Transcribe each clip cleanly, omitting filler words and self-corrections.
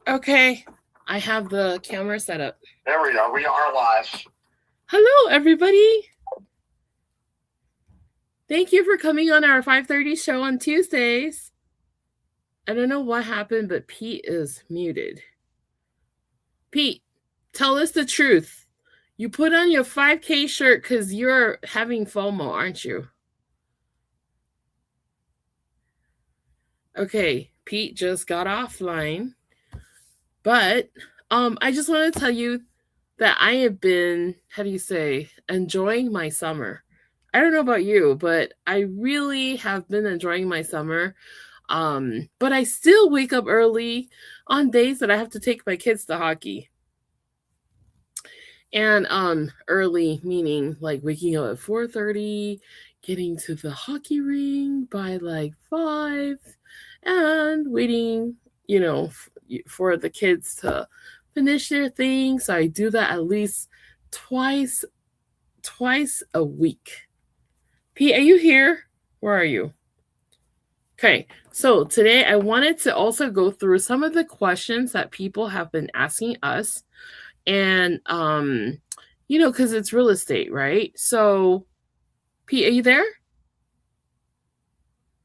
Okay, I have the camera set up. There we go. We are live. Hello, everybody. Thank you for coming on our 5:30 show on Tuesdays. I don't know what happened, but Pete is muted. Pete, tell us the truth. You put on your 5K shirt because you're having FOMO, aren't you? Okay, Pete just got offline. But I just want to tell you that I have been, how do you say, enjoying my summer. I don't know about you, but I really have been enjoying my summer. But I still wake up early on days that I have to take my kids to hockey. And early meaning like waking up at 4:30, getting to the hockey ring by like 5 and waiting, for the kids to finish their things. So I do that at least twice a week. Pete, are you here? Where are you? Okay, so today I wanted to also go through some of the questions that people have been asking us. And because it's real estate, right? So Pete, are you there?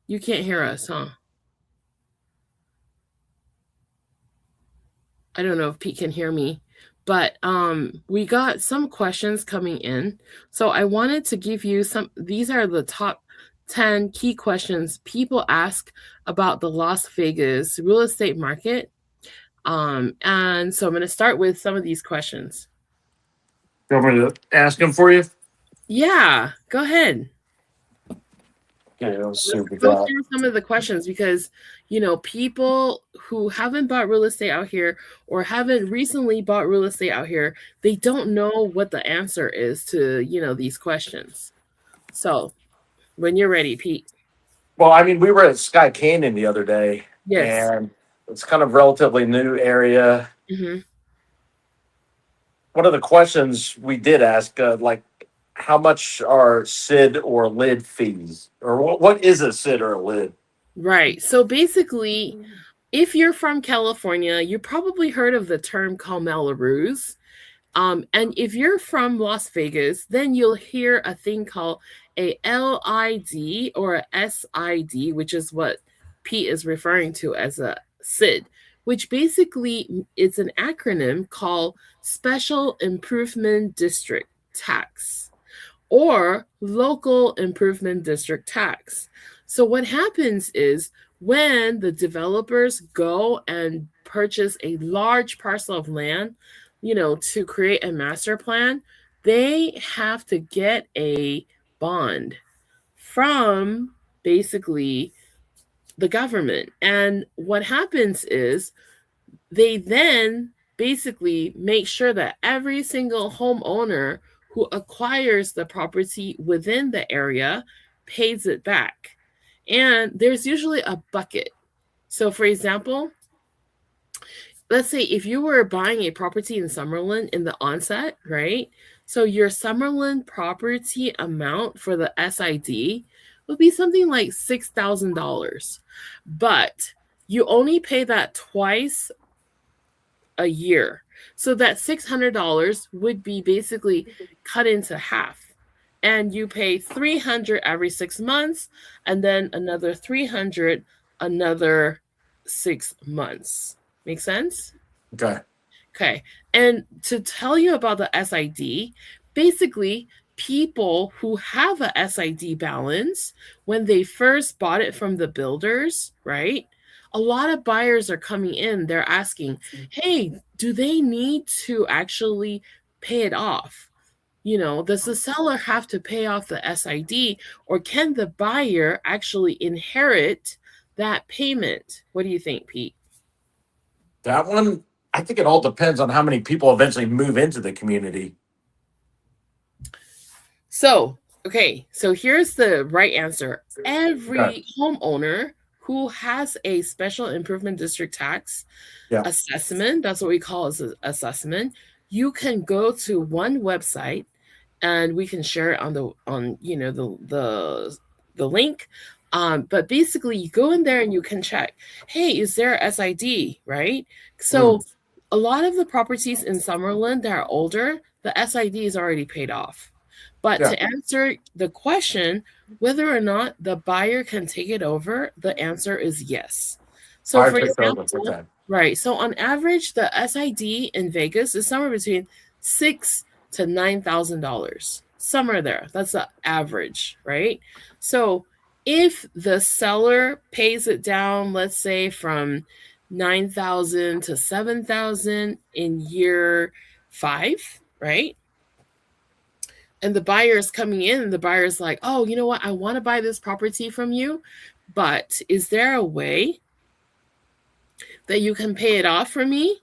You can't hear us, huh? I don't know if Pete can hear me, but we got some questions coming in. So I wanted to give you some. These are the top 10 key questions people ask about the Las Vegas real estate market. And so I'm going to start with some of these questions. You want me to ask them for you? Yeah, go ahead. Okay, let's see what we Go got. through some of the questions because people who haven't bought real estate out here or haven't recently bought real estate out here, they don't know what the answer is to these questions. So when you're ready, Pete. Well, I mean, we were at Sky Canyon the other day, Yes. and it's kind of relatively new area. Hmm. One of the questions we did ask, like, how much are SID or LID fees, or what is a SID or a LID? Right. So basically, if you're from California, you probably heard of the term called Melrose. And if you're from Las Vegas, then you'll hear a thing called a LID or a SID, which is what Pete is referring to as a SID, which basically it's an acronym called Special Improvement District Tax or Local Improvement District Tax. So what happens is when the developers go and purchase a large parcel of land, to create a master plan, they have to get a bond from basically the government. And what happens is they then basically make sure that every single homeowner who acquires the property within the area pays it back. And there's usually a bucket. So, for example, let's say if you were buying a property in Summerlin in the onset, right? So your Summerlin property amount for the SID would be something like $6,000. But you only pay that twice a year. So that $600 would be basically cut into half. And you pay $300 every 6 months and then another $300 another 6 months. Make sense? Okay. Okay. And to tell you about the SID, basically, people who have a SID balance, when they first bought it from the builders, right? A lot of buyers are coming in, they're asking, hey, do they need to actually pay it off? Does the seller have to pay off the SID or can the buyer actually inherit that payment? What do you think, Pete? That one, I think it all depends on how many people eventually move into the community. So, okay, so here's the right answer. Okay. Every homeowner who has a special improvement district tax Yeah. assessment, that's what we call as an assessment, you can go to one website and we can share it on the link. But basically, you go in there and you can check, hey, is there SID, right? Mm, So a lot of the properties in Summerlin that are older, the SID is already paid off. But yeah, to answer the question, whether or not the buyer can take it over, the answer is yes. So, fire for takes over. example, Okay. right, so on average, the SID in Vegas is somewhere between six to $9,000, somewhere there. That's the average, right? So, if the seller pays it down, let's say from 9,000 to 7,000 in year 5, right? And the buyer is coming in and the buyer is like, "Oh, you know what? I want to buy this property from you, but is there a way that you can pay it off for me?"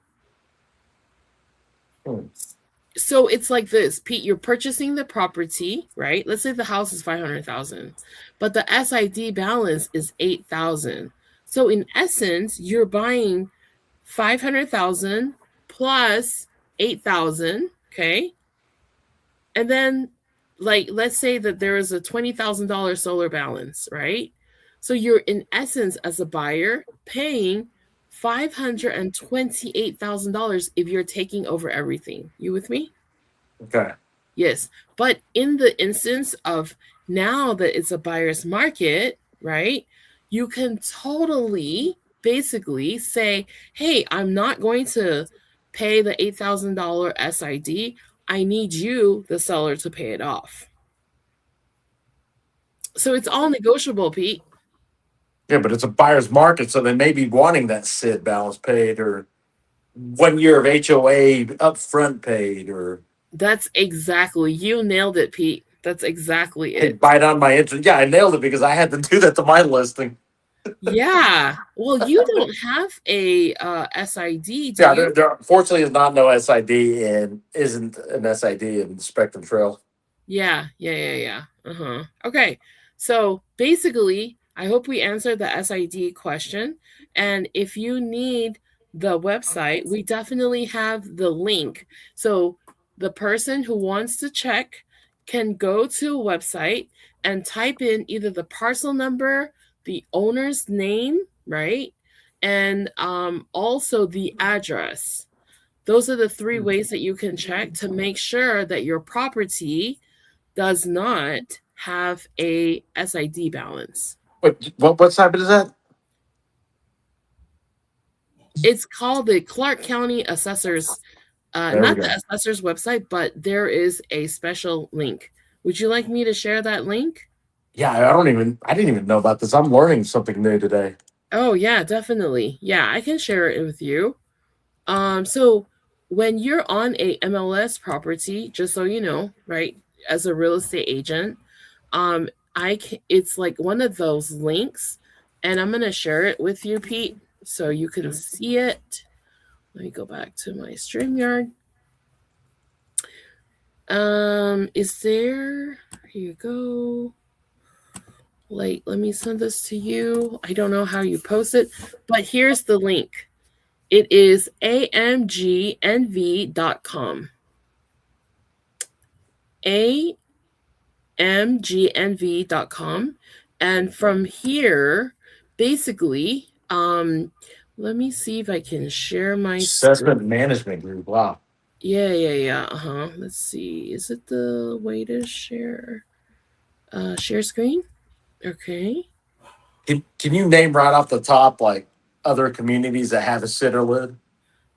Mm, So it's like this, Pete, you're purchasing the property, right? Let's say the house is 500,000, but the SID balance is 8,000. So in essence, you're buying 500,000 plus 8,000, okay? And then, like, let's say that there is a $20,000 solar balance, right? So you're in essence, as a buyer, paying $528,000 if you're taking over everything. You with me? okay. Yes. But in the instance of now that it's a buyer's market, right? You can totally basically say, hey, I'm not going to pay the $8,000 SID. I need you, the seller, to pay it off. So it's all negotiable, Pete. Yeah, but it's a buyer's market, so they may be wanting that SID balance paid or 1 year of HOA upfront paid or That's exactly, you nailed it, Pete. That's exactly hey, it. bite on my interest. Yeah, I nailed it because I had to do that to my listing. Yeah. Well, you don't have a SID, do Yeah, you? there unfortunately is not no SID and isn't an SID in Spectrum Trail. Yeah. Uh-huh. Okay. So basically, I hope we answered the SID question. And if you need the website, we definitely have the link. So the person who wants to check can go to a website and type in either the parcel number, the owner's name, right? And also the address. Those are the three ways that you can check to make sure that your property does not have a SID balance. What site is that? It's called the Clark County Assessors, There we not the go. assessor's website, but there is a special link. Would you like me to share that link? Yeah, I didn't even know about this. I'm learning something new today. Oh yeah, definitely. Yeah, I can share it with you. So when you're on a MLS property, just so you know, right, as a real estate agent, um, it's like one of those links, and I'm gonna share it with you, Pete, so you can see it. Let me go back to my StreamYard. Is there? Here you go. Like, let me send this to you. I don't know how you post it, but here's the link. It is amgnv.com. amgnv.com. And from here, basically, let me see if I can share my screen. Assessment management group. Wow. Yeah. Uh-huh. Let's see. Is it the way to share? Share screen? Okay. Can you name right off the top like other communities that have a SID or lid?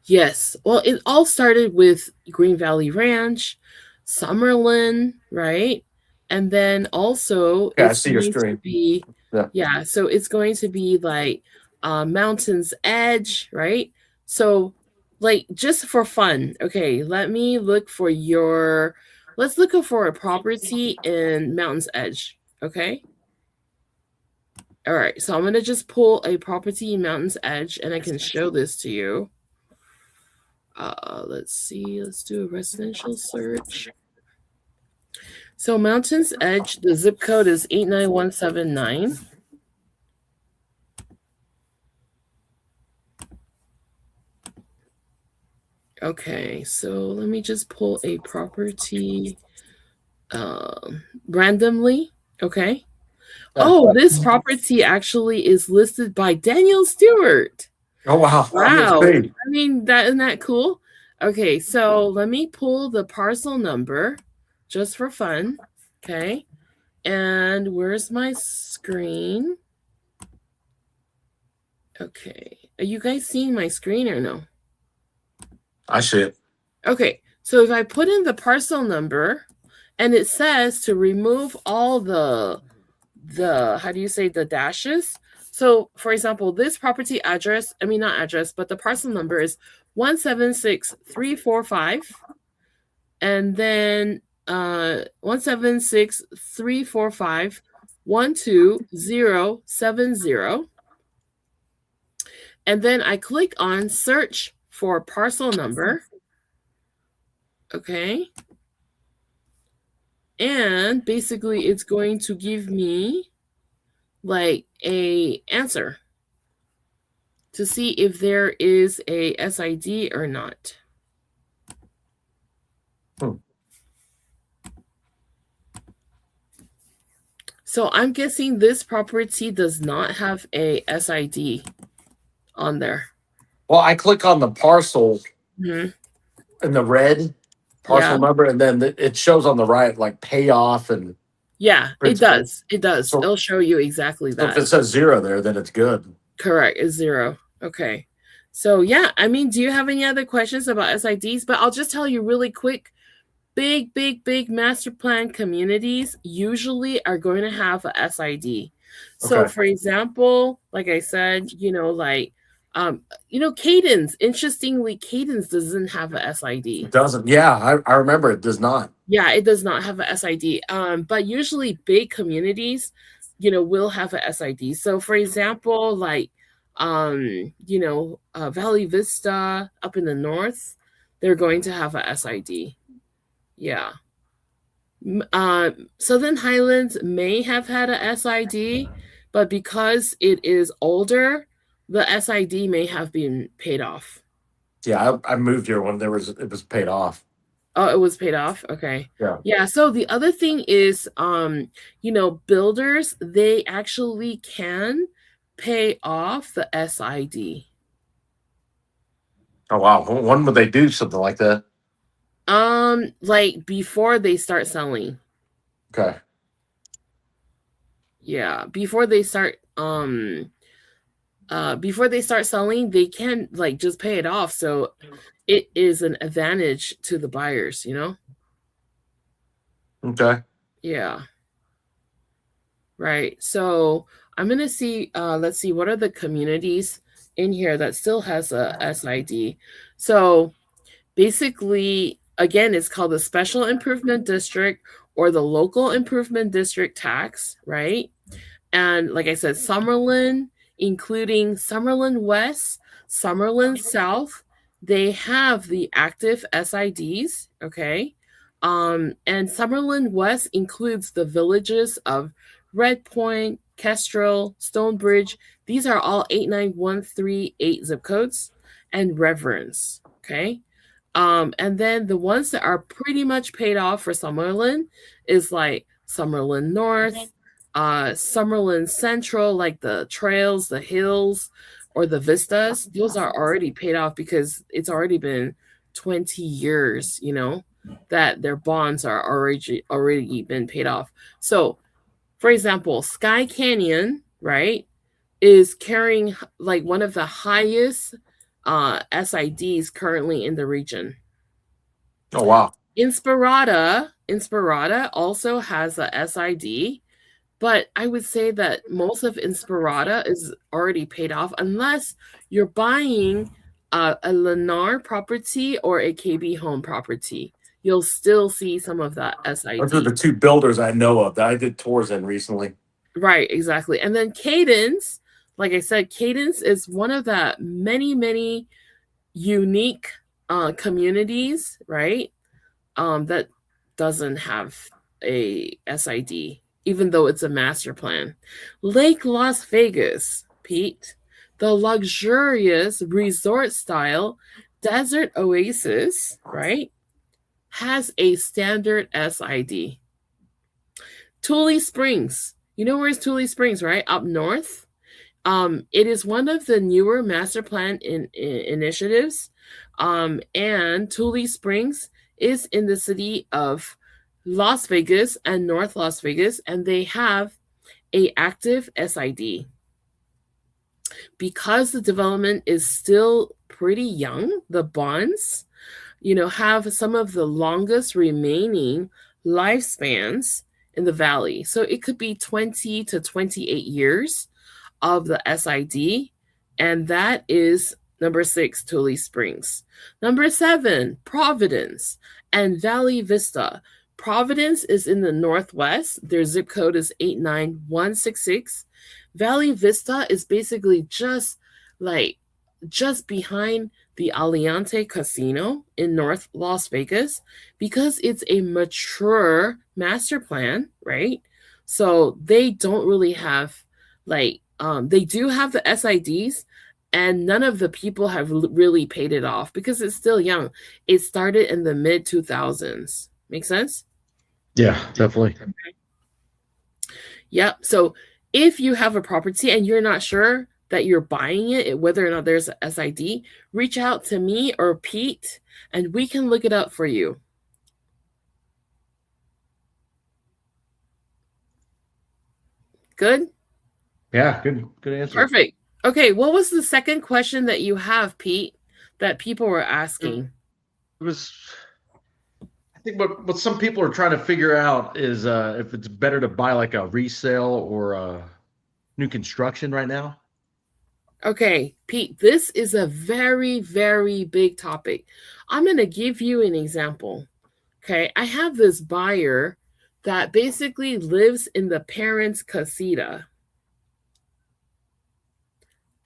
Yes. Well, it all started with Green Valley Ranch, Summerlin, right? And then also Yeah, I it's see your going to screen. be, Yeah. yeah, so it's going to be like Mountain's Edge, right? So, like, just for fun, okay, let's look for a property in Mountain's Edge, okay? All right, so I'm going to just pull a property in Mountain's Edge and I can show this to you. Let's see. Let's do a residential search. So Mountain's Edge, the zip code is 89179. Okay, so let me just pull a property randomly. Okay. Oh, this property actually is listed by Daniel Stewart. Oh wow, let's Wow. see. I mean, isn't that cool? Okay, so let me pull the parcel number just for fun. Okay. And where's my screen? Okay. Are you guys seeing my screen or no? I see it. Okay. So if I put in the parcel number and it says to remove all the how do you say, the dashes? So for example, this property address, I mean not address, but the parcel number is 176345, and then 176345 12070. And then I click on search for parcel number. Okay. And basically it's going to give me like a answer to see if there is a SID or not. So I'm guessing this property does not have a SID on there. Well, I click on the parcel Mhm. in the red parcel Yeah. number, and then it shows on the right like payoff and Yeah, it principal. does. It does. So, It'll show you exactly so if that. it says 0 there, then it's good. Correct. It's 0. Okay. So yeah, I mean, do you have any other questions about SIDs? But I'll just tell you really quick. Big master plan communities usually are going to have a SID. So Okay. for example, like I said, Cadence, interestingly, Cadence doesn't have a SID. It doesn't. Yeah, I remember it does not. Yeah, it does not have a SID. But usually big communities, will have a SID. So for example, like Valley Vista up in the north, they're going to have a SID. Yeah. Southern Highlands may have had a SID, but because it is older, the SID may have been paid off. Yeah, I moved here when it was paid off. Oh, it was paid off. Okay. Yeah. Yeah. So the other thing is, builders, they actually can pay off the SID. Oh wow. When would they do something like that? Like before they start selling. Okay. Yeah, before they start selling, they can like just pay it off. So it is an advantage to the buyers, Okay. Yeah. Right. So I'm gonna see, let's see, what are the communities in here that still has a SID. So basically, again, it's called the Special Improvement District or the Local Improvement District tax, right? And like I said, Summerlin, including Summerlin West, Summerlin South, they have the active SIDs, okay? And Summerlin West includes the villages of Red Point, Kestrel, Stonebridge. These are all 89138 zip codes, and Reverence, okay? And then the ones that are pretty much paid off for Summerlin is like Summerlin North, Summerlin Central, like the trails, the hills, or the vistas. Those are already paid off because it's already been 20 years, that their bonds are already been paid off. So, for example, Sky Canyon, right, is carrying like one of the highest SIDs currently in the region. Oh wow. Inspirada also has a SID, but I would say that most of Inspirada is already paid off unless you're buying a Lennar property or a KB home property. You'll still see some of that SID. Those are the two builders I know of that I did tours in recently. Right, exactly. And then Cadence, like I said, Cadence is one of the many unique communities, right? That doesn't have a SID, even though it's a master plan. Lake Las Vegas, Pete, the luxurious resort style desert oasis, right, has a standard SID. Tule Springs, You know where's Tule Springs, right? Up north. It is one of the newer master plan initiatives. And Tule Springs is in the city of Las Vegas and North Las Vegas, and they have a active SID. Because the development is still pretty young, the bonds, have some of the longest remaining lifespans in the valley. So it could be 20 to 28 years of the SID, and that is number 6, Tule Springs. Number 7, Providence and Valley Vista. Providence is in the northwest. Their zip code is 89166. Valley Vista is basically just behind the Aliante Casino in North Las Vegas because it's a mature master plan, right? So they don't really have they do have the SIDs, and none of the people have really paid it off because it's still young. It started in the mid 2000s. Make sense? Yeah, definitely. Yep. So if you have a property and you're not sure that you're buying it, whether or not there's a SID, reach out to me or Pete, and we can look it up for you. Good? Yeah, good answer. Perfect. Okay, what was the second question that you have, Pete, that people were asking? It was, I think what some people are trying to figure out is if it's better to buy like a resale or a new construction right now. Okay, Pete, this is a very, very big topic. I'm going to give you an example. Okay, I have this buyer that basically lives in the parents' casita.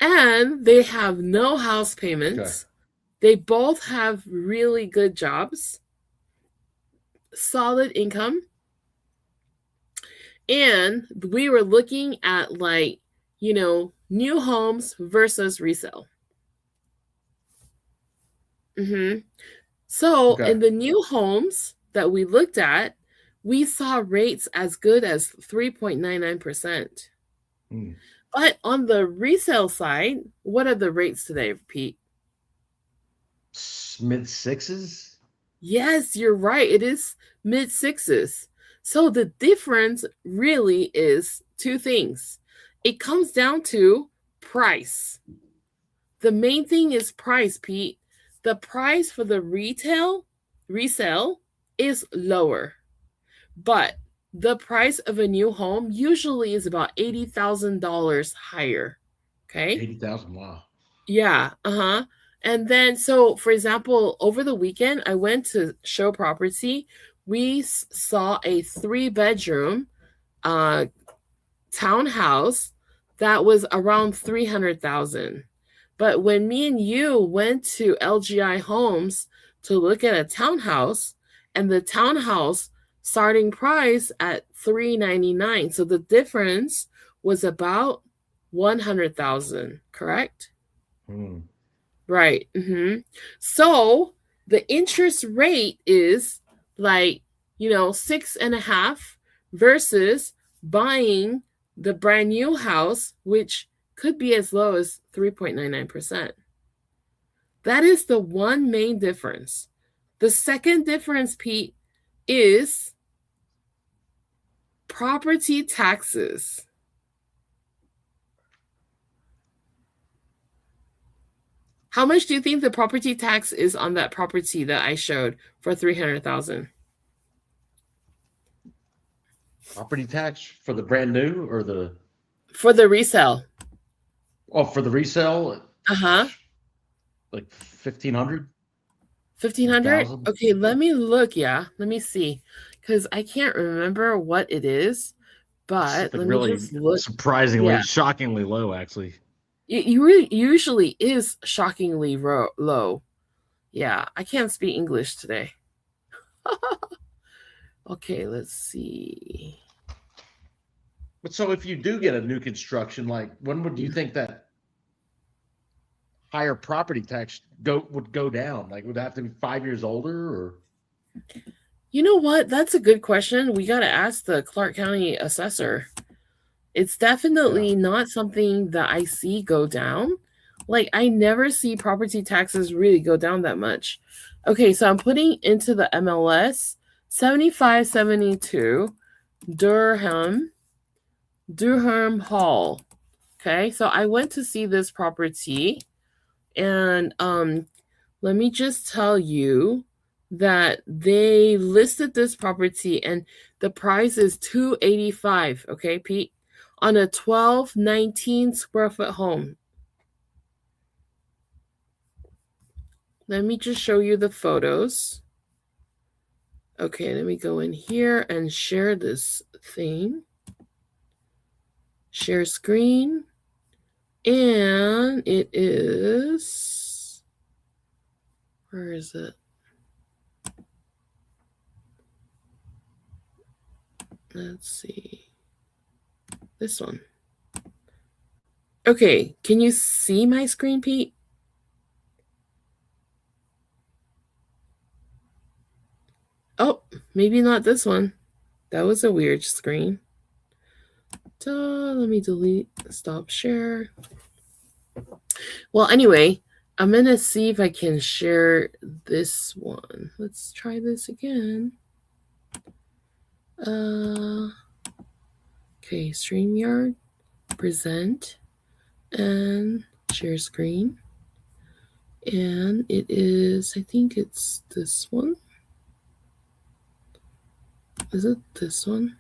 And they have no house payments. Okay. They both have really good jobs, solid income. And we were looking at new homes versus resale. So okay. In the new homes that we looked at, we saw rates as good as 3.99%. But on the resale side, what are the rates today, Pete? Mid sixes? Yes, you're right. It is mid sixes. So the difference really is two things. It comes down to price. The main thing is price, Pete. The price for the resale is lower. But the price of a new home usually is about $80,000 higher. Okay. 80,000. Wow. Yeah. And then, so for example, over the weekend, I went to show property. We saw a 3-bedroom townhouse that was around $300,000. But when me and you went to LGI Homes to look at a townhouse, and the townhouse starting price at $399, so the difference was about $100,000, correct? Right. So the interest rate is 6.5 versus buying the brand new house, which could be as low as 3.99%. That is the one main difference. The second difference, Pete, is property taxes. How much do you think the property tax is on that property that I showed for $300,000? Property tax for the brand new or for the resale? Oh, for the resale? Like 1,500. 1,500? Okay, let me look. Yeah, let me see, because I can't remember what it is. But let me just look. Surprisingly, shockingly low, actually. It usually is shockingly low. Yeah, I can't speak English today. Okay, let's see. But so if you do get a new construction, when would you think that higher property tax would go down? Would it have to be 5 years older, or? You know what? That's a good question. We got to ask the Clark County assessor. It's definitely not something that I see go down. Like, I never see property taxes really go down that much. Okay, so I'm putting into the MLS 7572 Durham Hall. Okay, so I went to see this property, and let me just tell you that they listed this property and the price is $285, okay, Pete, on a 1219 square foot home. Let me just show you the photos. Okay, let me go in here and share this thing. Share screen. And it is, where is it? Let's see. This one. Okay, can you see my screen, Pete? Oh, maybe not this one. That was a weird screen. Let me delete, stop share. Well, anyway, I'm going to see if I can share this one. Let's try this again. Okay, StreamYard, present, and share screen. And it is, I think it's this one. Is it this one?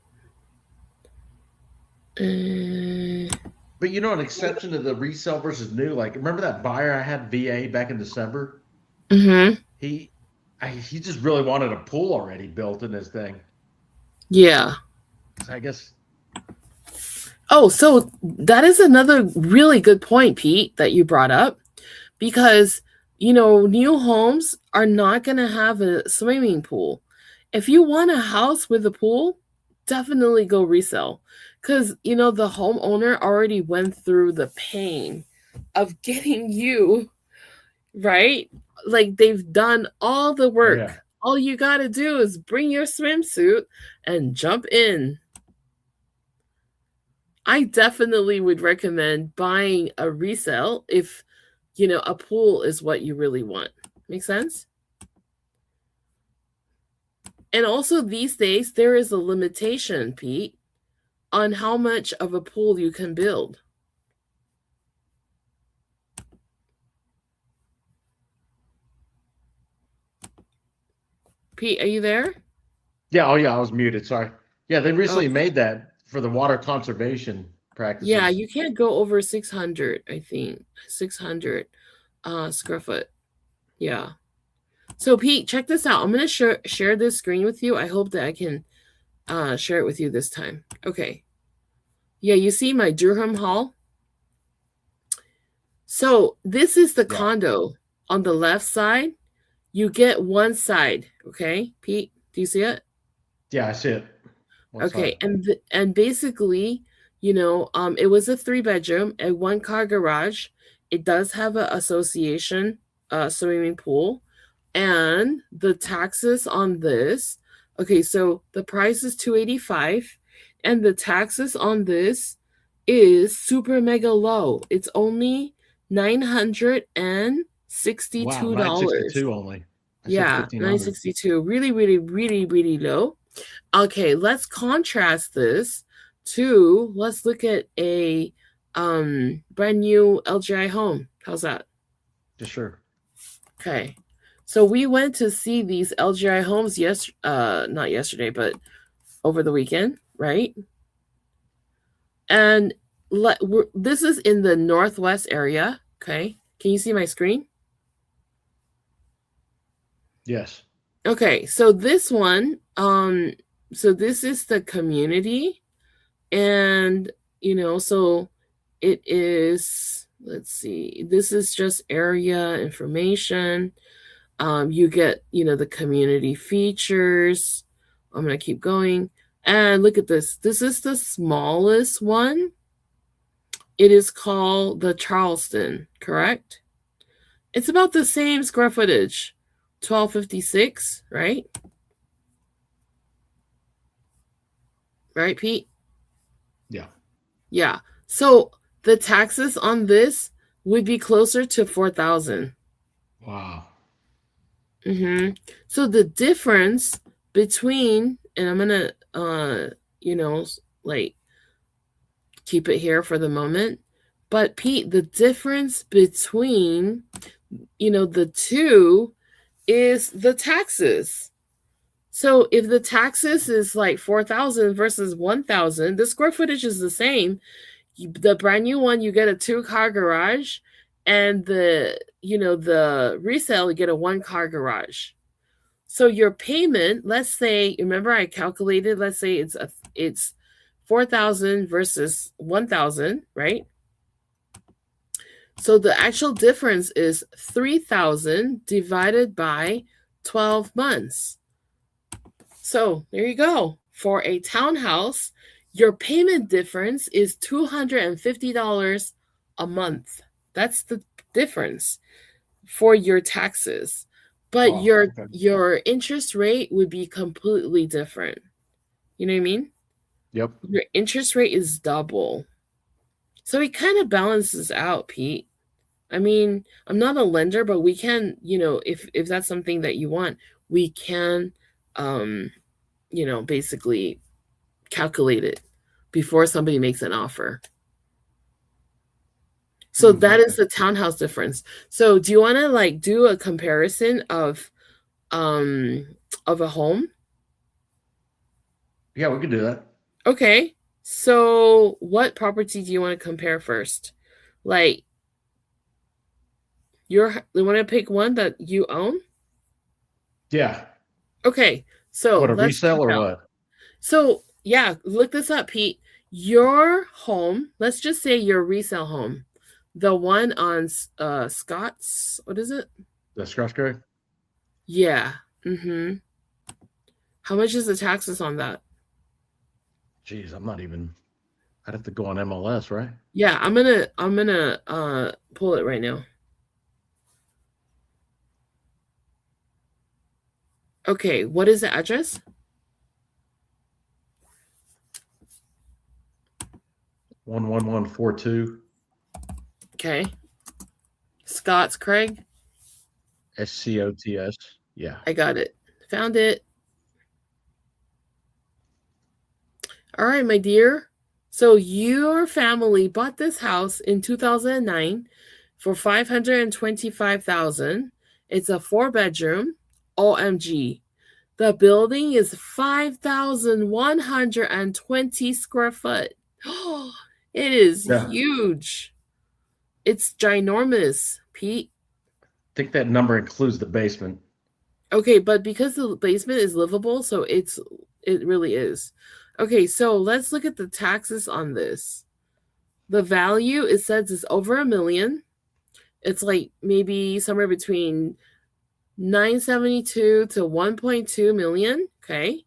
But you know, an exception to the resale versus new, like remember that buyer I had VA back in December? Mm-hmm. He just really wanted a pool already built in this thing. Yeah. So I guess. Oh, so that is another really good point, Pete, that you brought up, because, you know, new homes are not going to have a swimming pool. If you want a house with a pool, definitely go resell, because, you know, the homeowner already went through the pain of getting you, right? Like, they've done all the work. Yeah. All you got to do is bring your swimsuit and jump in. I definitely would recommend buying a resale if, you know, a pool is what you really want. Make sense? And also these days, there is a limitation, Pete, on how much of a pool you can build. Pete, are you there? Yeah. Oh, yeah. I was muted. Sorry. Yeah. They recently made that for the water conservation practices. Yeah, you can't go over 600, I think. 600 square foot. Yeah. So, Pete, check this out. I'm going to share this screen with you. I hope that I can share it with you this time. Okay. Yeah, you see my Durham Hall? So this is the condo on the left side. You get one side, okay, Pete? Do you see it? Yeah, I see it. Okay, and basically, you know, it was a 3-bedroom, a 1-car garage. It does have an association swimming pool, and the taxes on this. Okay, so the price is $285, and the taxes on this is super mega low. It's only $962. Wow, $962 only. Yeah, $962. Really, really, really, really low. Okay, let's contrast this to, let's look at a brand new LGI home. How's that? Yeah, sure. Okay. So we went to see these LGI homes not yesterday, but over the weekend, right? And this is in the Northwest area. Okay. Can you see my screen? Yes. Okay. So this one, so this is the community, and, you know, so it is, let's see, this is just area information. You get, you know, the community features. I'm going to keep going. And look at this. This is the smallest one. It is called the Charleston, correct? It's about the same square footage, 1256, right? Right, Pete? Yeah. Yeah. So the taxes on this would be closer to 4,000. Wow. Mm-hmm. So the difference between, and I'm gonna, like keep it here for the moment. But Pete, the difference between, the two is the taxes. So if the taxes is like 4,000 versus 1,000, the square footage is the same. The brand new one, you get a 2-car garage, and the resale, you get a 1-car garage. So your payment, let's say, remember I calculated, let's say it's 4,000 versus 1,000, right? So the actual difference is 3,000 divided by 12 months. So there you go. For a townhouse, your payment difference is $250 a month. That's the difference for your taxes. But Wow. your interest rate would be completely different. You know what I mean? Yep. Your interest rate is double. So it kind of balances out, Pete. I mean, I'm not a lender, but we can, if that's something that you want, we can basically calculate it before somebody makes an offer. So that is the townhouse difference. So do you want to like do a comparison of a home? Yeah, we can do that. Okay. So what property do you want to compare first? Like you want to pick one that you own? Yeah. Okay. So What, a let's check resale or out. what? So yeah, look this up, Pete. Your home, let's just say your resale home, the one on Scott's, what is it? The Scottsbury? Yeah. Mm-hmm. How much is the taxes on that? Jeez, I'd have to go on MLS, right? Yeah, I'm gonna pull it right now. Okay, what is the address? 11142 Okay. Scott's Craig. SCOTS. Yeah. I got it. Found it. All right, my dear. So your family bought this house in 2009 for $525,000. It's a 4-bedroom. OMG. The building is 5,120 square foot. It is huge. It's ginormous, Pete. I think that number includes the basement. Okay, but because the basement is livable, so it really is. Okay, so let's look at the taxes on this. The value, it says, is over $1 million. It's like maybe somewhere between 972 to 1.2 million. Okay.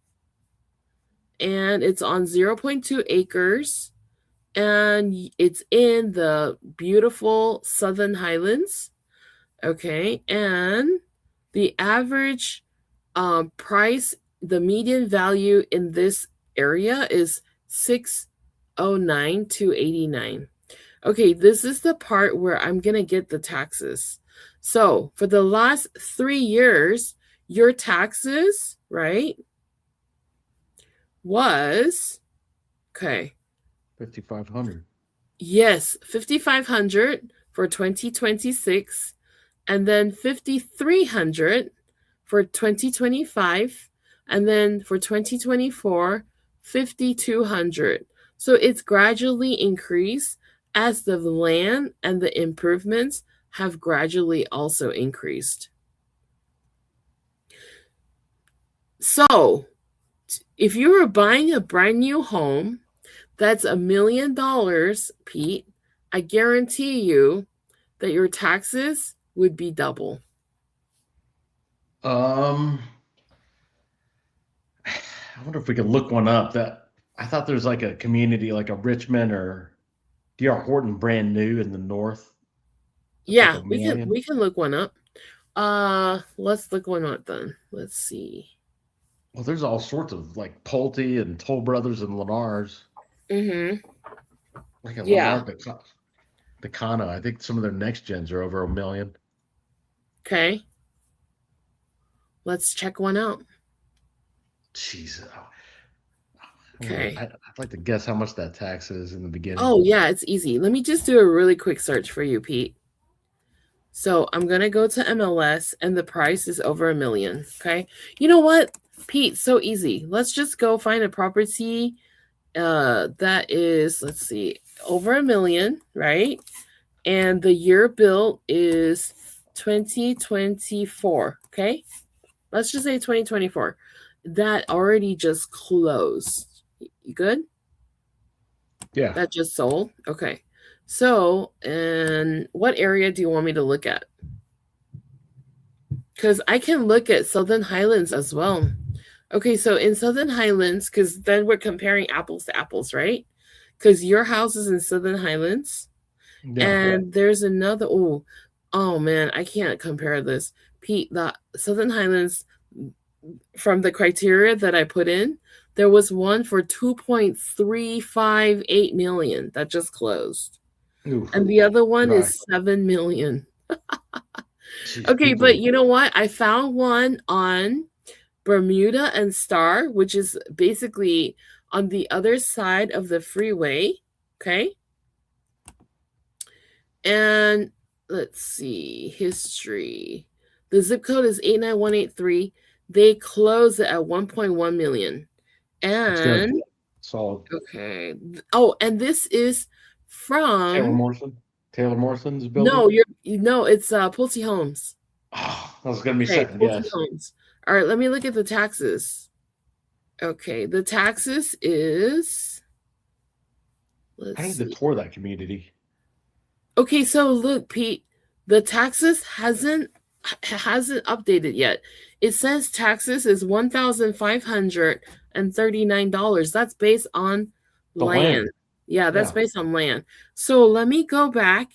And it's on 0.2 acres. And it's in the beautiful Southern Highlands. Okay. And the average price, the median value in this area is 609,289. Okay, this is the part where I'm going to get the taxes. So for the last 3 years, your taxes, right, was, okay. 5,500. Yes, 5,500 for 2026, and then 5,300 for 2025, and then for 2024, 5,200. So it's gradually increased as the land and the improvements have gradually also increased. So if you were buying a brand new home that's $1 million, Pete, I guarantee you that your taxes would be double. I wonder if we could look one up. That I thought there's like a community like a Richmond or D.R. Horton brand new in the north. Yeah, like we can look one up. Let's look one up then. Let's see. Well, there's all sorts of like Pulte and Toll Brothers and Lennars. Mm-hmm. Like a Yeah. Lamar Picano. I think some of their next gens are over $1 million. Okay. Let's check one out. Jesus. Okay. I'd like to guess how much that tax is in the beginning. Oh, yeah, it's easy. Let me just do a really quick search for you, Pete. So I'm going to go to MLS and the price is over $1 million. Okay. You know what, Pete? So easy. Let's just go find a property that is, let's see, over $1 million, right? And the year built is 2024. Okay. Let's just say 2024. That already just closed. You good? Yeah. That just sold? Okay. So, and what area do you want me to look at? Because I can look at Southern Highlands as well. Okay, so in Southern Highlands, because then we're comparing apples to apples, right? Because your house is in Southern Highlands. Yeah. And there's another, oh man, I can't compare this. Pete, the Southern Highlands, from the criteria that I put in, there was one for 2.358 million that just closed. Ooh, and the other one right. is 7 million. Jeez, Okay, people- but you know what? I found one on Bermuda and Star, which is basically on the other side of the freeway. Okay. And let's see, history. The zip code is 89183. They close it at 1.1 million. That's good. And Solid. okay. Oh, and this is Taylor from Morrison. Taylor Morrison's building. no, it's Pulte Homes. Oh, that was gonna be Okay, second Pulte guess. Homes. All right, let me look at the taxes. Okay, the taxes is I need to tour that community. Okay, so look, Pete, the taxes hasn't updated yet. It says taxes is $1,539. That's based on The land. land. Yeah, that's Yeah. based on land. So let me go back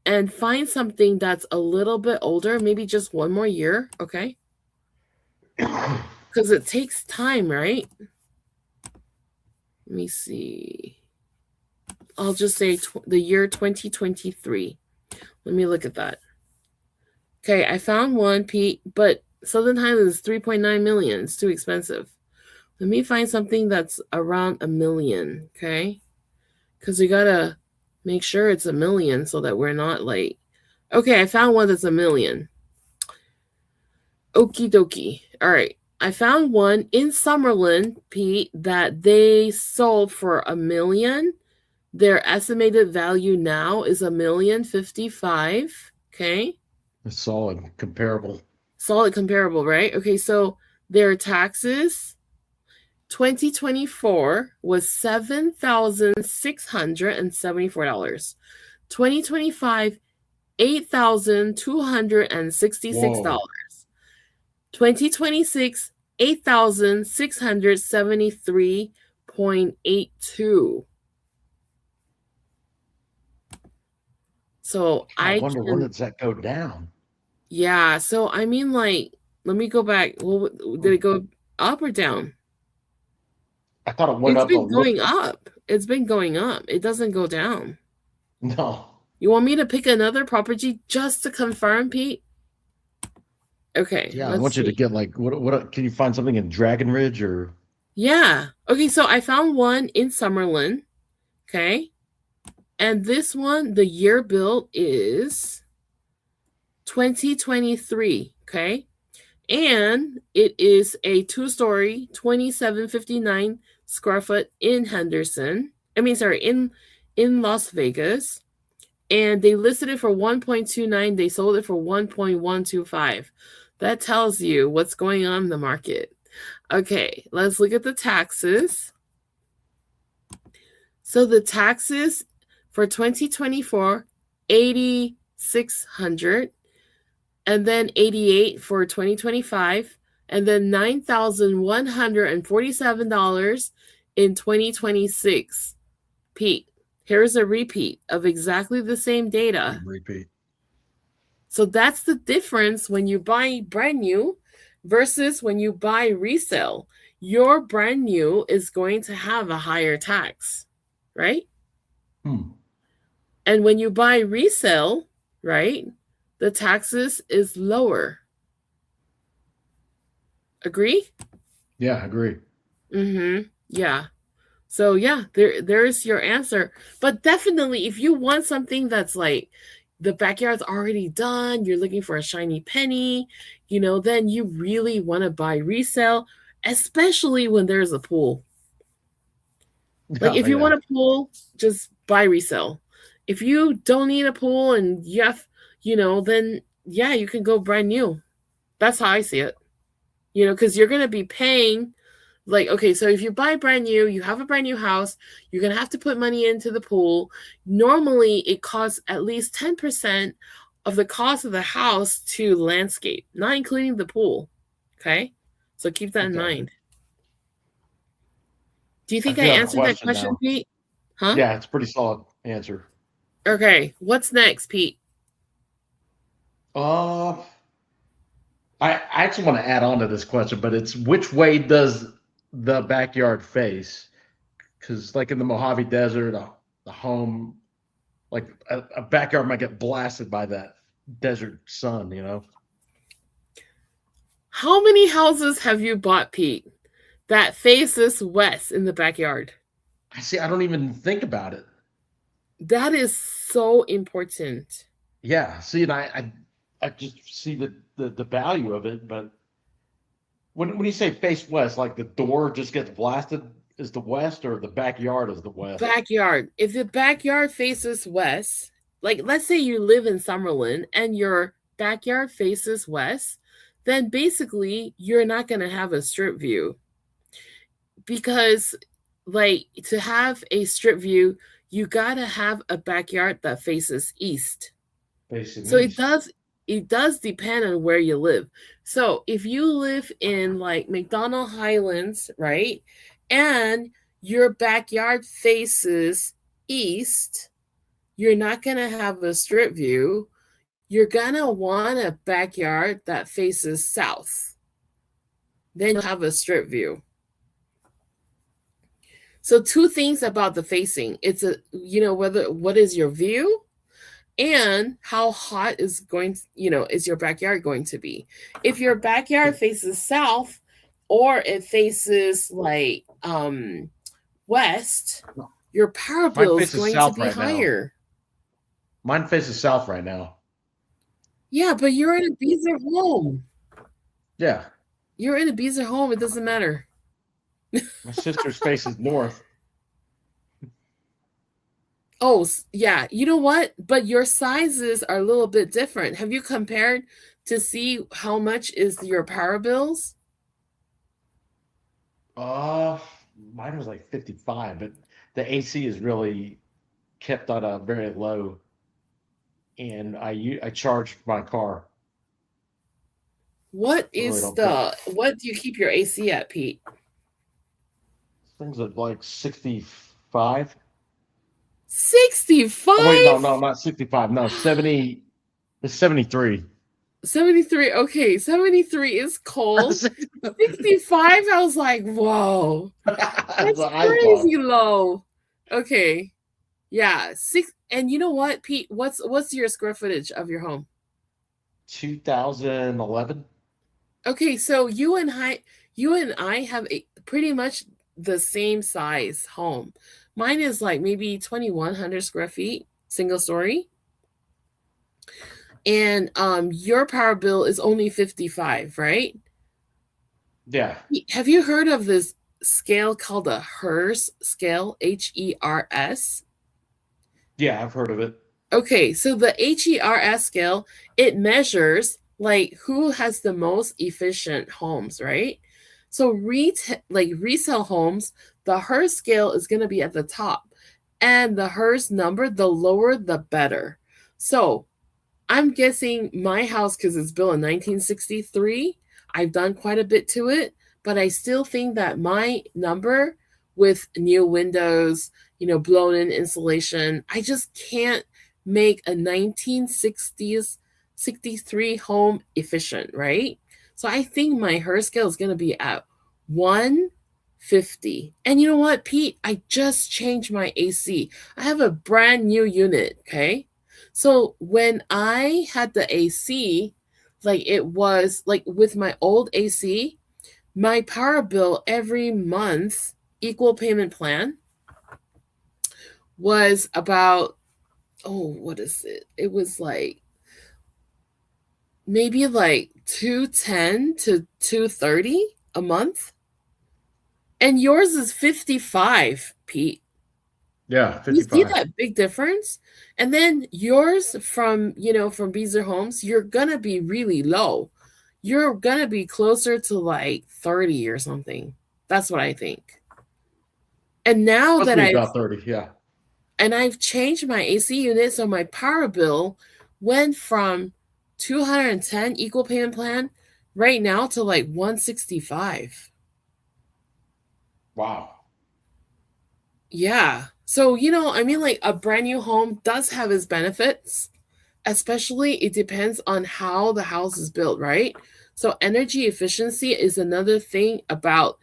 and find something that's a little bit older, maybe just one more year, okay? Because it takes time, right? Let me see. I'll just say the year 2023. Let me look at that. Okay, I found one, Pete, but Southern Highlands is 3.9 million. It's too expensive. Let me find something that's around $1 million, okay? Because we gotta make sure it's $1 million so that we're not like, okay, I found one that's $1 million. Okie dokie. All right. I found one in Summerlin, Pete, that they sold for $1 million. Their estimated value now is $1,055,000. Okay. It's solid, comparable. Solid comparable, right? Okay, so their taxes 2024 was $7,674. 2025 $8,266. 2026 $8,673.82. So I wonder when does that go down? Yeah, so I mean, like, let me go back. Well, did it go up or down? I thought it went It's up been a little. going up. It's been going up. It doesn't go down. No. You want me to pick another property just to confirm, Pete? Okay. Yeah, I want you to get like what can you find something in Dragon Ridge or Yeah. Okay, so I found one in Summerlin. Okay. And this one, the year built is 2023. Okay. And it is a 2-story, 2,759 square foot in Henderson. In Las Vegas. And they listed it for 1.29. They sold it for 1.125. That tells you what's going on in the market. Okay, let's look at the taxes. So the taxes for 2024, $8,600, and then $88 for 2025, and then $9,147 in 2026. Pete, here's a repeat of exactly the same data. repeat? So that's the difference when you buy brand new versus when you buy resale. Your brand new is going to have a higher tax, right? And when you buy resale, right, the taxes is lower. Agree? Yeah, I agree. Mm-hmm. Yeah. So yeah, there's your answer. But definitely if you want something that's like the backyard's already done, you're looking for a shiny penny, then you really want to buy resale, especially when there's a pool. Like if you Yeah. want a pool, just buy resale. If you don't need a pool and you have, then yeah, you can go brand new. That's how I see it. Because you're going to be paying, like, okay, so if you buy brand new, you have a brand new house, you're going to have to put money into the pool. Normally, it costs at least 10% of the cost of the house to landscape, not including the pool. Okay? So keep that in Okay. mind. Do you I think I do have a answered that question question, now. Pete? Huh? Yeah, it's a pretty solid answer. Okay. What's next, Pete? Uh, I actually want to add on to this question, but it's which way does the backyard face? Because, like in the Mojave Desert, the home, like a backyard might get blasted by that desert sun. How many houses have you bought, Pete, that faces west in the backyard? I see. I don't even think about it. That is so important. Yeah. See, and I just see the value of it, but when you say face west, like the door just gets blasted is the west, or the backyard is the west? Backyard. If the backyard faces west, like let's say you live in Summerlin and your backyard faces west, then basically you're not going to have a strip view. Because, like, to have a strip view, you got to have a backyard that faces east. Facing So east. it does depend on where you live. So if you live in like McDonald Highlands, right, and your backyard faces east, you're not going to have a strip view. You're going to want a backyard that faces south. Then you'll have a strip view. So two things about the facing. It's what is your view, and how hot is is your backyard going to be. If your backyard faces south, or it faces like west, your power Mine bill is faces going to south be right now. higher. Mine faces south right now. Yeah, but you're in a Beezer home. Yeah. You're in a Beezer home. It doesn't matter. My sister's faces north. Oh, yeah. You know what? But your sizes are a little bit different. Have you compared to see how much is your power bills? Uh, Mine was like 55, but the AC is really kept on a very low, and I charge my car. What I really is don't care. what do you keep your AC at, Pete? Things at like 65. Oh, wait, no, 65? not 65. No, 70. It's 73. 73. Okay, 73 is cold. 65, I was like, whoa. That's That's what I thought. crazy low. Okay. Yeah, and you know what, Pete? What's your square footage of your home? 2011. Okay, so you and I have pretty much the same size home. Mine is like maybe 2,100 square feet, single story. And your power bill is only 55, right? Yeah. Have you heard of this scale called a HERS scale, HERS? Yeah, I've heard of it. Okay, so the HERS scale, it measures like who has the most efficient homes, right? So resale homes, the HERS scale is going to be at the top, and the HERS number, the lower the better. So I'm guessing my house, because it's built in 1963, I've done quite a bit to it, but I still think that my number with new windows, blown in insulation, I just can't make a 1960s 63 home efficient, right? So I think my HER scale is going to be at 1 $50. And you know what, Pete? I just changed my AC. I have a brand new unit, okay? So when I had the AC, like it was like with my old AC, my power bill every month, equal payment plan, was about, oh, what is it? It was like maybe like 210 to 230 a month. And yours is 55, Pete. Yeah, You see 55. that big difference? And then yours from, from Beezer Homes, you're gonna be really low. You're gonna be closer to like 30 or something. That's what I think. And now Must that be about 30. Yeah. I've changed my AC unit, so my power bill went from 210 equal payment plan right now to like 165. Wow. Yeah. So, like a brand new home does have its benefits, especially it depends on how the house is built, right? So, energy efficiency is another thing about,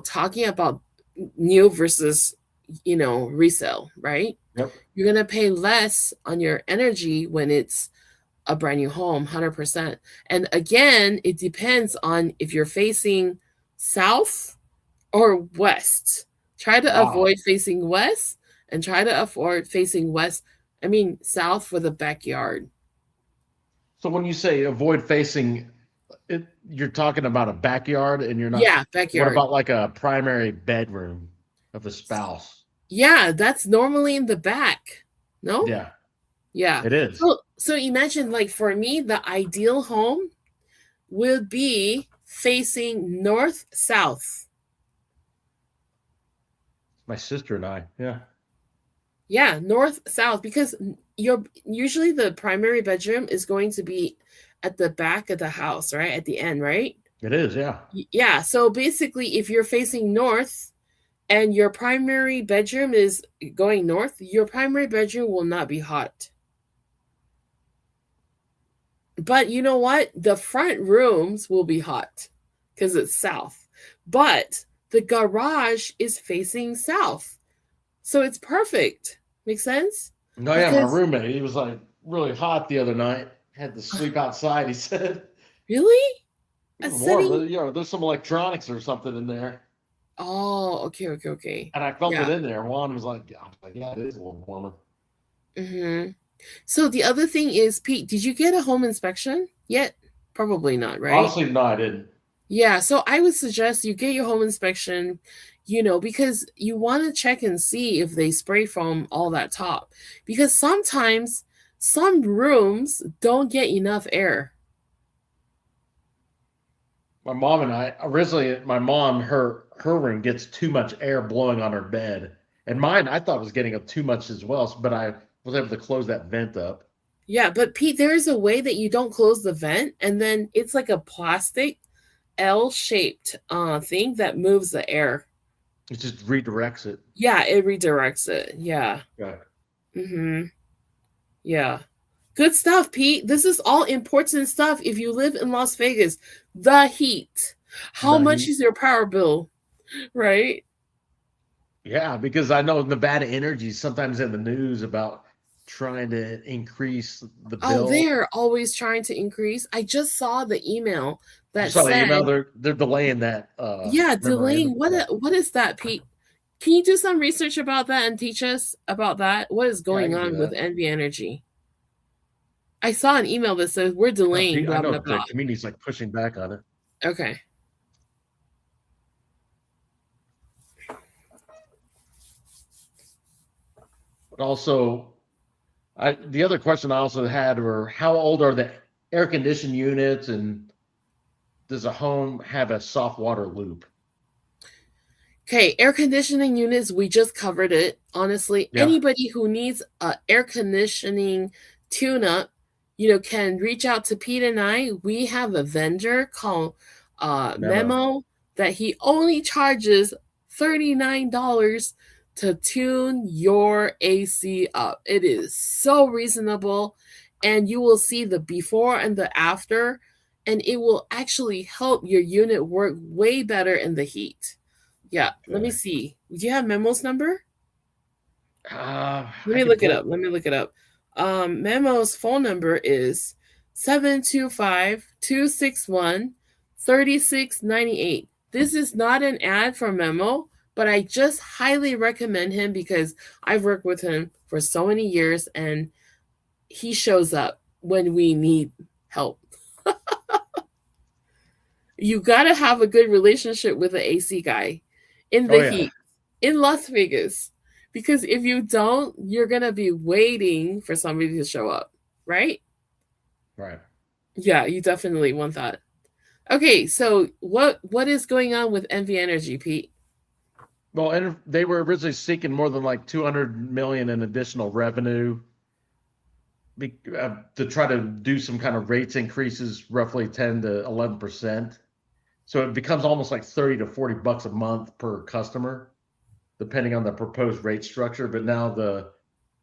talking about new versus, resale, right? Yep. You're going to pay less on your energy when it's a brand new home, 100%. And again, it depends on if you're facing south or west. Try to Wow. avoid facing west and try to avoid facing south for the backyard. So when you say avoid facing it, you're talking about a backyard and you're not, Yeah, what backyard. about like a primary bedroom of a spouse? Yeah, that's normally in the back. No? Yeah, Yeah. it is. So imagine, like, for me, the ideal home would be facing north south. My sister and I. Yeah. Yeah, north south, because usually the primary bedroom is going to be at the back of the house, right? At the end, right? It is. Yeah. Yeah, so basically if you're facing north and your primary bedroom is going north, your primary bedroom will not be hot. But you know what? The front rooms will be hot because it's south. But the garage is facing south. So it's perfect. Make sense? No, yeah, my Because roommate, he was like really hot the other night. Had to sleep outside, he said. really? It A was warm, setting? but there's some electronics or something in there. Oh, okay. And I felt it Yeah. in there. Juan was like, yeah, it is a little warmer. Mm-hmm. So the other thing is, Pete, did you get a home inspection yet? Probably not, right? Honestly, no, I didn't. Yeah, so I would suggest you get your home inspection, because you want to check and see if they spray foam all that top. Because sometimes some rooms don't get enough air. My mom and I originally, my mom, her room gets too much air blowing on her bed, and mine I thought was getting up too much as well. But I was able to close that vent up. Yeah, but Pete, there is a way that you don't close the vent, and then it's like a plastic L-shaped thing that moves the air. It just redirects it. Yeah, it redirects it. Yeah. Yeah. Mm-hmm. Yeah. Good stuff, Pete. This is all important stuff if you live in Las Vegas. The heat. How much is your power bill? Right? Yeah, because I know Nevada Energy is sometimes in the news about trying to increase the Oh, bill. they're always trying to increase. I just saw the email You that saw the said, email, they're delaying that yeah, memorandum. delaying. What is that, Pete? Can you do some research about that and teach us about that? What is Yeah, I going can do on with that. NV Energy? I saw an email that says we're No, delaying, I blah, know blah, the blah. community's like pushing back on it. Okay. But also, the other question I also had were how old are the air conditioned units, and does a home have a soft water loop? Okay, air conditioning units, we just covered it. Honestly, Yeah. anybody who needs a air conditioning tune-up, can reach out to Pete and I. We have a vendor called Memo. Memo that he only charges $39 to tune your AC up. It is so reasonable, and you will see the before and the after, and it will actually help your unit work way better in the heat. Yeah, let me see. Do you have Memo's number? Let Let me look it up. Let me look it up. Memo's phone number is 725-261-3698. This is not an ad for Memo, but I just highly recommend him because I've worked with him for so many years and he shows up when we need help. You got to have a good relationship with the AC guy in the heat in Las Vegas. Because if you don't, you're going to be waiting for somebody to show up, right? Right. Yeah, you definitely want that. Okay, so what is going on with NV Energy, Pete? Well, and they were originally seeking more than like 200 million in additional revenue to try to do some kind of rates increases, roughly 10 to 11%. So it becomes almost like 30 to 40 bucks a month per customer, depending on the proposed rate structure. But now the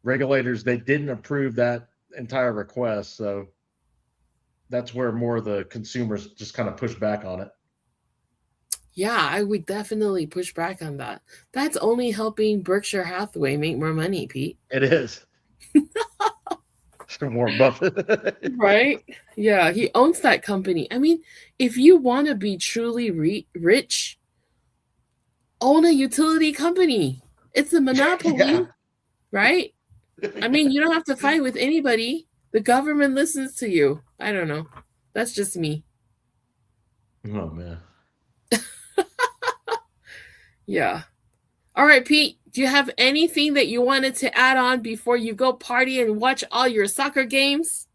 regulators, they didn't approve that entire request. So that's where more of the consumers just kind of push back on it. Yeah, I would definitely push back on that. That's only helping Berkshire Hathaway make more money, Pete. It is. Warren Buffett. Right? Yeah, he owns that company. I mean, if you want to be truly rich, own a utility company. It's a monopoly, right? I mean, you don't have to fight with anybody. The government listens to you. I don't know. That's just me. Oh, man. Yeah. All right, Pete, do you have anything that you wanted to add on before you go party and watch all your soccer games?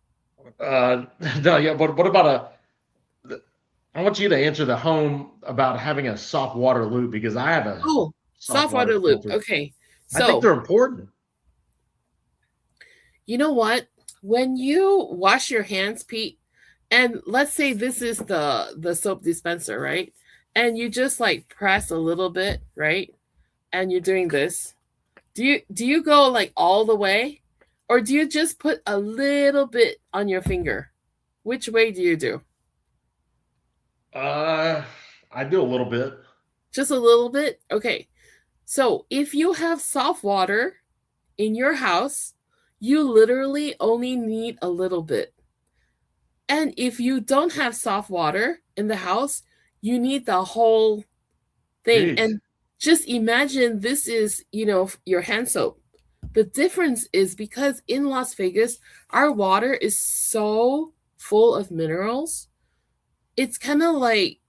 No, yeah, but what about I want you to answer the home about having a soft water loop because I have a soft water loop. Okay. So I think they're important. You know what? When you wash your hands, Pete, and let's say this is the soap dispenser, right? And you just like press a little bit, right? And you're doing this. Do you go like all the way? Or do you just put a little bit on your finger? Which way do you do? I do a little bit. Just a little bit? Okay. So if you have soft water in your house, you literally only need a little bit. And if you don't have soft water in the house, you need the whole thing. Jeez. And just imagine this is, your hand soap. The difference is because in Las Vegas, our water is so full of minerals. It's kind of like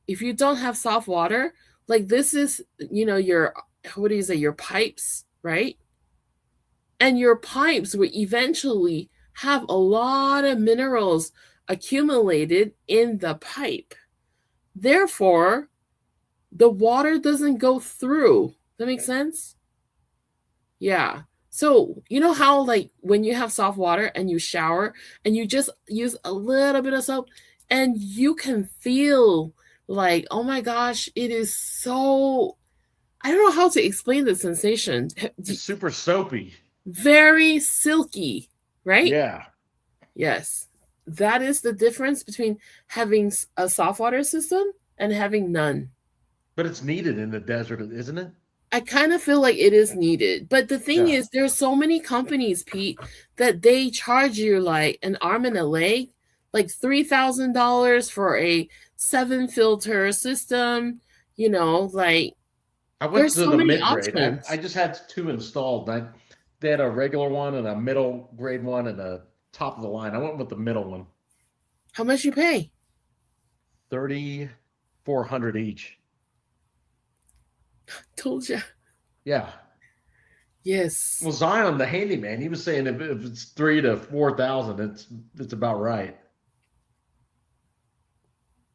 if you don't have soft water, like this is, your, what do you say, your pipes, right? And your pipes will eventually have a lot of minerals accumulated in the pipe. Therefore, the water doesn't go through. That makes sense? Yeah. So, you know how like when you have soft water and you shower and you just use a little bit of soap and you can feel like, oh my gosh, it is so, I don't know how to explain the sensation. It's super soapy. Very silky, right? Yeah. Yes. That is the difference between having a soft water system and having none. But it's needed in the desert, isn't it? I kind of feel like it is needed. But the thing is, there's so many companies, Pete, that they charge you like an arm and a leg, like $3,000 for a 7-filter system, like I went there's to so the many mid-grade. options. I just had 2 installed. They had a regular one and a middle grade one and a top of the line. I went with the middle one. How much you pay? $3,400 each. Told you. Yeah. Yes. Well, Zion, the handyman, he was saying if it's 3,000 to 4,000, it's about right.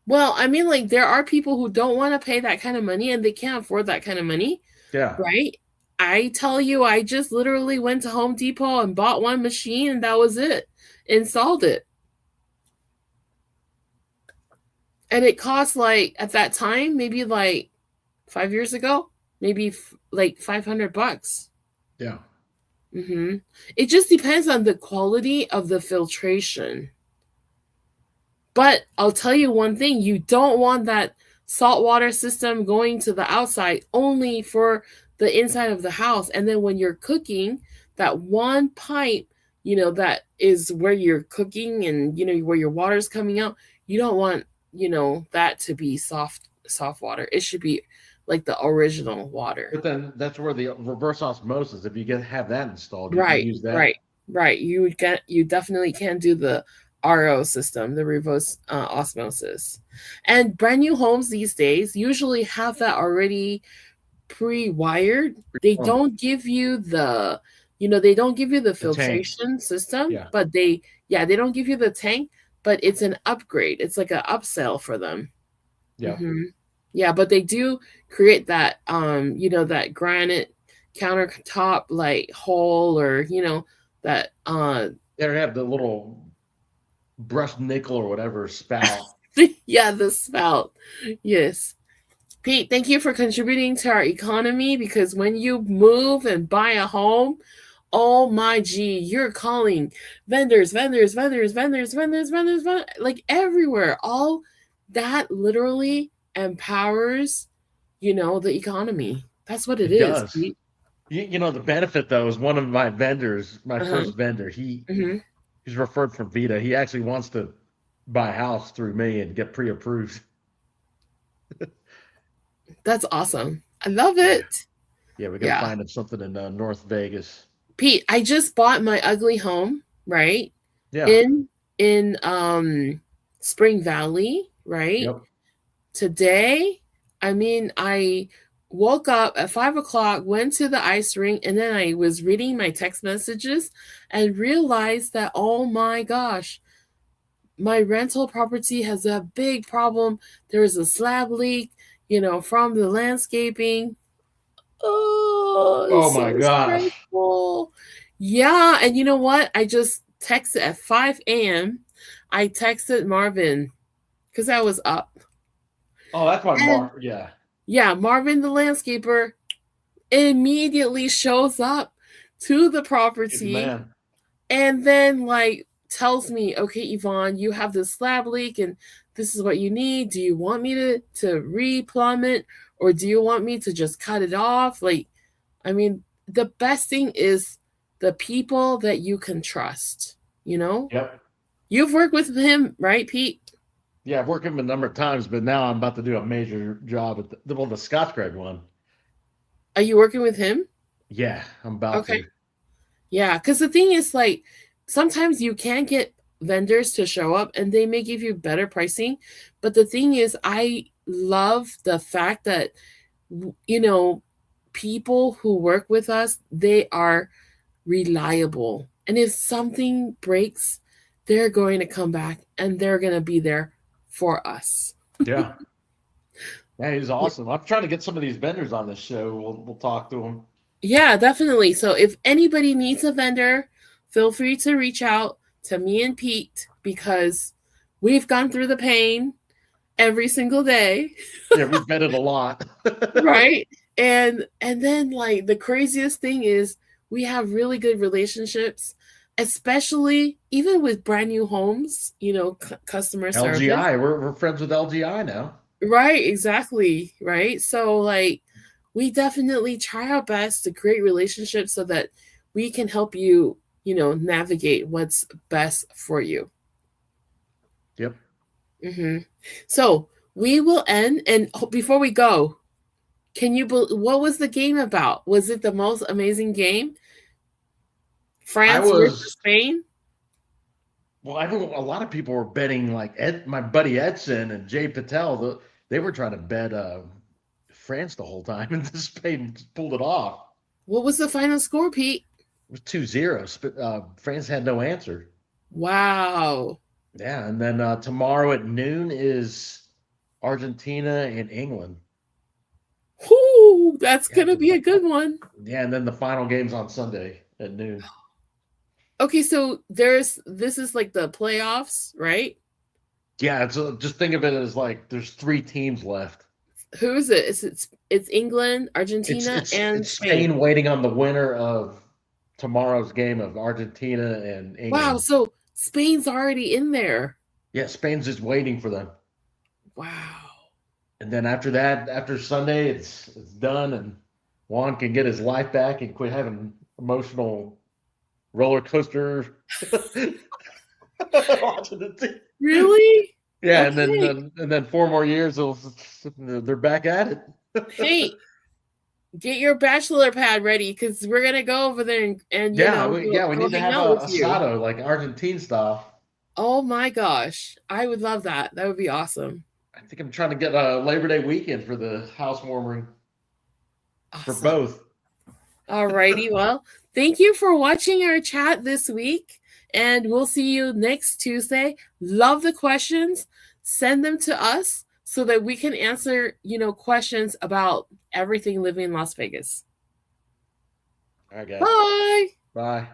Well, I mean, like there are people who don't want to pay that kind of money and they can't afford that kind of money. Yeah. Right? I tell you, I just literally went to Home Depot and bought one machine and that was it. Installed it. And it cost like, at that time, maybe like 5 years ago, maybe like $500. Yeah. Mm-hmm. It just depends on the quality of the filtration. But I'll tell you one thing, you don't want that saltwater system going to the outside only for the inside of the house. And then when you're cooking, that one pipe, that is where you're cooking and, where your water's coming out, you don't want, that to be soft water. It should be like the original water. But then that's where the reverse osmosis, if you have that installed, you can Right, use that. right. You definitely can do the RO system, the reverse osmosis. And brand new homes these days usually have that already pre-wired. They don't give you the filtration system, Yeah. but they don't give you the tank, but it's an upgrade. It's like an upsell for them. Yeah. Yeah, but they do create that that granite countertop like hole, or that They have the little brushed nickel or whatever spout. yeah, the spout. Yes. Pete, thank you for contributing to our economy, because when you move and buy a home, oh my gee, you're calling vendors, like everywhere. All that literally empowers, the economy. That's what it is. Does. The benefit though is one of my vendors, my first vendor, he's referred from Vita. He actually wants to buy a house through me and get pre-approved. That's awesome. I love it. Yeah, we're gonna find him something in North Vegas. Pete, I just bought my ugly home, right? Yeah. In Spring Valley, right? Yep. Today, I woke up at 5:00, went to the ice rink, and then I was reading my text messages and realized that, oh my gosh, my rental property has a big problem. There is a slab leak, from the landscaping. Oh my gosh. stressful. Yeah, and you know what? I just texted at 5 a.m. I texted Marvin because I was up. Oh, that's why Yeah, Marvin the landscaper immediately shows up to the property, man. And then tells me, okay, Yvonne, you have this slab leak and this is what you need. Do you want me to re-plumb it, or do you want me to just cut it off? The best thing is the people that you can trust, Yep. You've worked with him, right, Pete? Yeah, I've worked with him a number of times, but now I'm about to do a major job at the Scotch Craig one. Are you working with him? Yeah, I'm about to. Yeah, because the thing is, sometimes you can get vendors to show up and they may give you better pricing. But the thing is, I love the fact that, people who work with us, they are reliable. And if something breaks, they're going to come back and they're going to be there for us. Yeah. Yeah, he's awesome. I'm trying to get some of these vendors on this show. We'll talk to them. Yeah, definitely. So if anybody needs a vendor, feel free to reach out to me and Pete, because we've gone through the pain every single day. Yeah, we've vetted a lot. Right? And then the craziest thing is we have really good relationships, especially even with brand new homes, customer service. LGI, we're friends with LGI now. Right, exactly. Right. So we definitely try our best to create relationships so that we can help you, navigate what's best for you. Yep. So we will end. And before we go, what was the game about? Was it the most amazing game? France versus Spain? Well, I know a lot of people were betting, my buddy Edson and Jay Patel, they were trying to bet France the whole time, and Spain pulled it off. What was the final score, Pete? It was 2-0. France had no answer. Wow. Yeah, and then tomorrow at noon is Argentina and England. Whoo, that's going to be a good one. Yeah, and then the final game's on Sunday at noon. Okay, so this is the playoffs, right? Yeah, so just think of it as there's 3 teams left. Who is it? It's England, Argentina, and Spain waiting on the winner of tomorrow's game of Argentina and England. Wow, so Spain's already in there. Yeah, Spain's just waiting for them. Wow. And then after that, after Sunday, it's done, and Juan can get his life back and quit having emotional roller coaster watching the team. Really? Yeah, Okay. and then 4 more years, they're back at it. Hey, get your bachelor pad ready because we're gonna go over there and you know we go need to hang have out a with you. asado like Argentine style. Oh my gosh, I would love that. That would be awesome. I think I'm trying to get a Labor Day weekend for the housewarming for Awesome. both. All righty. Well, thank you for watching our chat this week, and we'll see you next Tuesday. Love the questions. Send them to us so that we can answer, questions about everything living in Las Vegas. All right, guys. Bye. Bye.